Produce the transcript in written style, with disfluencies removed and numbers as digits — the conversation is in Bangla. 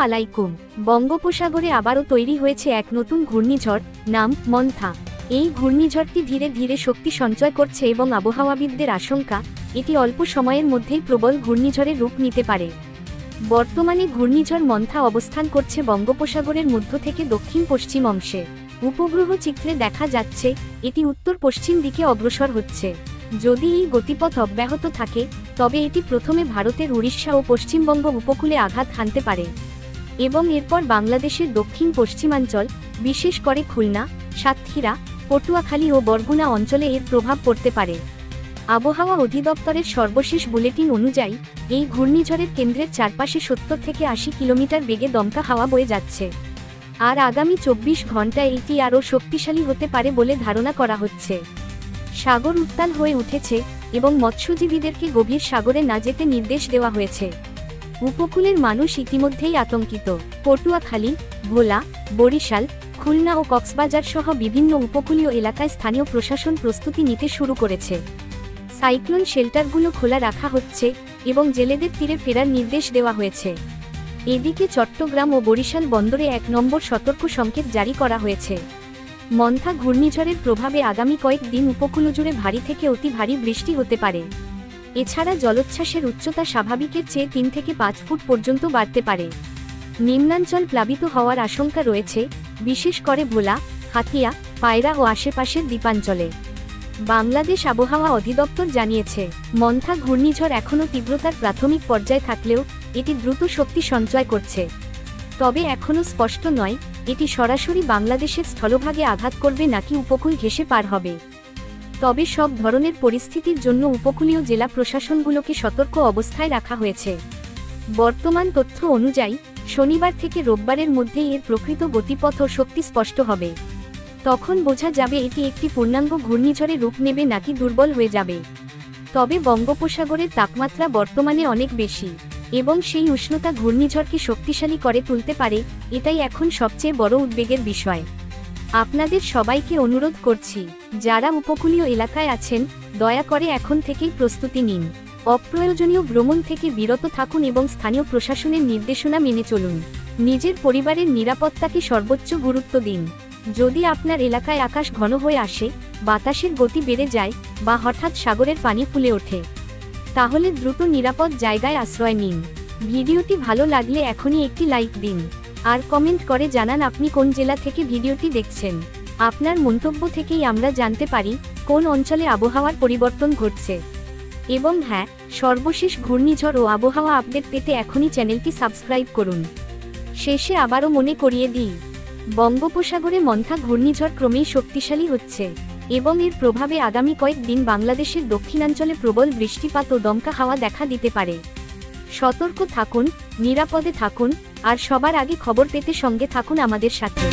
আলাইকুম। বঙ্গোপসাগরে আবারও তৈরি হয়েছে এক নতুন ঘূর্ণিঝড়, নাম মন্থা। এই ঘূর্ণিঝড়টি ধীরে ধীরে শক্তি সঞ্চয় করছে এবং আবহাওয়াবিদদের আশঙ্কা এটি অল্প সময়ের মধ্যেই প্রবল ঘূর্ণিঝড়ের রূপ নিতে পারে। বর্তমানে ঘূর্ণিঝড় মন্থা অবস্থান করছে বঙ্গোপসাগরের মধ্য থেকে দক্ষিণ পশ্চিম অংশে। উপগ্রহ চিত্রে দেখা যাচ্ছে এটি উত্তর পশ্চিম দিকে অগ্রসর হচ্ছে। যদি এই গতিপথ অব্যাহত থাকে তবে এটি প্রথমে ভারতের উড়িষ্যা ও পশ্চিমবঙ্গ উপকূলে আঘাত হানতে পারে এবং এরপর বাংলাদেশের দক্ষিণ পশ্চিমাঞ্চল, বিশেষ করে খুলনা, সাতক্ষীরা, পটুয়াখালী ও বরগুনা অঞ্চলে এর প্রভাব পড়তে পারে। আবহাওয়া অধিদপ্তরের সর্বশেষ বুলেটিন অনুযায়ী এই ঘূর্ণিঝড়ের কেন্দ্রের চারপাশে 70 থেকে 80 কিলোমিটার বেগে দমকা হাওয়া বয়ে যাচ্ছে, আর আগামী 24 ঘন্টায় এটি আরও শক্তিশালী হতে পারে বলে ধারণা করা হচ্ছে। সাগর উত্তাল হয়ে উঠেছে এবং মৎস্যজীবীদেরকে গভীর সাগরে না যেতে নির্দেশ দেওয়া হয়েছে। উপকূলের মানুষ ইতিমধ্যেই আতঙ্কিত। পটুয়াখালী, ভোলা, বরিশাল, খুলনা ও কক্সবাজার সহ বিভিন্ন উপকূলীয় এলাকায় স্থানীয় প্রশাসন প্রস্তুতি নিতে শুরু করেছে। সাইক্লোন শেল্টারগুলো খোলা রাখা হচ্ছে এবং জেলেদের তীরে ফেরার নির্দেশ দেওয়া হয়েছে। এদিকে চট্টগ্রাম ও বরিশাল বন্দরে 1 নম্বর সতর্ক সংকেত জারি করা হয়েছে। মন্থা ঘূর্ণিঝড়ের প্রভাবে আগামী কয়েকদিন উপকূল জুড়ে ভারী থেকে অতি ভারী বৃষ্টি হতে পারে। এছাড়া জলোচ্ছ্বাসের উচ্চতা স্বাভাবিকের চেয়ে 3 থেকে 5 ফুট পর্যন্ত বাড়তে পারে। নিম্নাঞ্চল প্লাবিত হওয়ার আশঙ্কা রয়েছে, বিশেষ করে ভোলা, হাতিয়া, পায়রা ও আশেপাশের দ্বীপাঞ্চলে। বাংলাদেশ আবহাওয়া অধিদপ্তর জানিয়েছে, মন্থা ঘূর্ণিঝড় এখনও তীব্রতার প্রাথমিক পর্যায়ে থাকলেও এটি দ্রুত শক্তি সঞ্চয় করছে। তবে এখনও স্পষ্ট নয় এটি সরাসরি বাংলাদেশের স্থলভাগে আঘাত করবে নাকি উপকূল ঘেঁষে পার হবে। তবে সব ধরনের পরিস্থিতির জন্য উপকূলীয় জেলা প্রশাসনগুলোকে সতর্ক অবস্থায় রাখা হয়েছে। বর্তমান তথ্য অনুযায়ী শনিবার থেকে রোববারের মধ্যেই এর প্রকৃত গতিপথ ও শক্তি স্পষ্ট হবে। তখন বোঝা যাবে এটি একটি পূর্ণাঙ্গ ঘূর্ণিঝড়ে রূপ নেবে নাকি দুর্বল হয়ে যাবে। তবে বঙ্গোপসাগরের তাপমাত্রা বর্তমানে অনেক বেশি এবং সেই উষ্ণতা ঘূর্ণিঝড়কে শক্তিশালী করে তুলতে পারে, এটাই এখন সবচেয়ে বড় উদ্বেগের বিষয়। আপনাদের সবাইকে অনুরোধ করছি, যারা উপকূলীয় এলাকায় আছেন দয়া করে এখন থেকেই প্রস্তুতি নিন। অপ্রয়োজনীয় ভ্রমণ থেকে বিরত থাকুন এবং স্থানীয় প্রশাসনের নির্দেশনা মেনে চলুন। নিজের পরিবারের নিরাপত্তাকে সর্বোচ্চ গুরুত্ব দিন। যদি আপনার এলাকায় আকাশ ঘন হয়ে আসে, বাতাসের গতি বেড়ে যায় বা হঠাৎ সাগরের পানি ফুলে ওঠে, তাহলে দ্রুত নিরাপদ জায়গায় আশ্রয় নিন। ভিডিওটি ভালো লাগলে এখনই একটি লাইক দিন আর কমেন্ট করে জানান আপনি কোন জেলা থেকে ভিডিওটি দেখছেন। আপনার মন্তব্য থেকেই আমরা জানতে পারি কোন অঞ্চলে আবহাওয়ার পরিবর্তন ঘটছে। এবং হ্যাঁ, সর্বশেষ ঘূর্ণিঝড় ও আবহাওয়া আপডেট পেতে এখনই চ্যানেলটি সাবস্ক্রাইব করুন। শেষে আবারও মনে করিয়ে দিই, বঙ্গোপসাগরে মন্থা ঘূর্ণিঝড় ক্রমেই শক্তিশালী হচ্ছে এবং এর প্রভাবে আগামী কয়েকদিন বাংলাদেশের দক্ষিণাঞ্চলে প্রবল বৃষ্টিপাত ও দমকা হাওয়া দেখা দিতে পারে। সতর্ক থাকুন, নিরাপদে থাকুন আর সবার আগে খবর পেতে সঙ্গে থাকুন আমাদের সাথে।